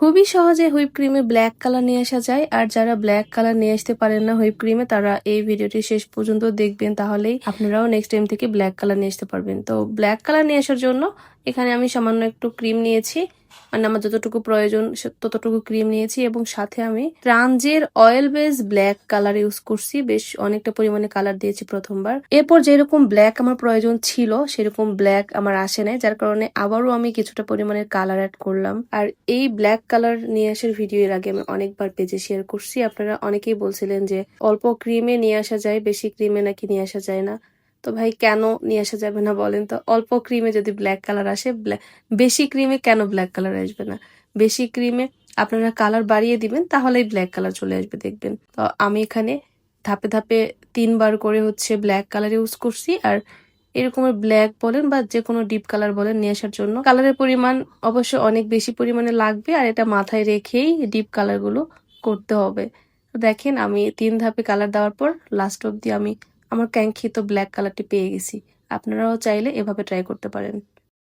খুবই সহজে whip ক্রিমে black colour নিয়ে আসা যায়। আর যারা ব্ল্যাক কালার নিয়ে আসতে পারেন না হুইপ ক্রিমে, তারা এই ভিডিওটি শেষ পর্যন্ত দেখবেন, তাহলেই আপনারাও নেক্সট টাইম থেকে ব্ল্যাক কালার নিয়ে আসতে পারবেন। তো ব্ল্যাক কালার নিয়ে আসার জন্য এখানে আমি সামান্য একটু ক্রিম নিয়েছি, মানে আমার যতটুকু প্রয়োজন ততটুকু ক্রিম নিয়েছি, এবং সাথে আমি ট্রানজের oil base black colour use করছি। বেশ অনেকটা পরিমাণে কালার দিয়েছি প্রথমবার। এরপর যেরকম ব্ল্যাক আমার প্রয়োজন ছিল সেরকম ব্ল্যাক আমার আসে নাই, যার কারণে আবারও আমি কিছুটা পরিমাণের কালার অ্যাড করলাম। আর এই ব্ল্যাক কালার নিয়ে আসার ভিডিও এর আগে আমি অনেকবার পেজে শেয়ার করছি। আপনারা অনেকেই বলছিলেন যে অল্প ক্রিমে নিয়ে আসা যায়, বেশি ক্রিমে নাকি নিয়ে আসা যায় না। তো ভাই কেন নিয়ে আসা যাবে না বলেন তো? অল্প ক্রিমে যদি ব্ল্যাক কালার আসে, বেশি ক্রিমে কেন ব্ল্যাক কালার আসবে না? বেশি ক্রিমে আপনারা কালার বাড়িয়ে দিবেন, তাহলেই ব্ল্যাক কালার চলে আসবে দেখবেন। তো আমি এখানে ধাপে ধাপে 3বার করে ব্ল্যাক কালার ইউজ করছি। আর এরকমের ব্ল্যাক বলেন বা যে কোনো ডিপ কালার বলেন নিয়ে আসার জন্য কালারের পরিমাণ অবশ্য অনেক বেশি পরিমাণে লাগবে, আর এটা মাথায় রেখেই ডিপ কালার গুলো করতে হবে। তো দেখেন আমি 3 ধাপে কালার দেওয়ার পর লাস্ট অব্দি আমি আমার কাঙ্ক্ষিত ব্ল্যাক কালারটি পেয়ে গেছি। আপনারাও চাইলে এভাবে ট্রাই করতে পারেন।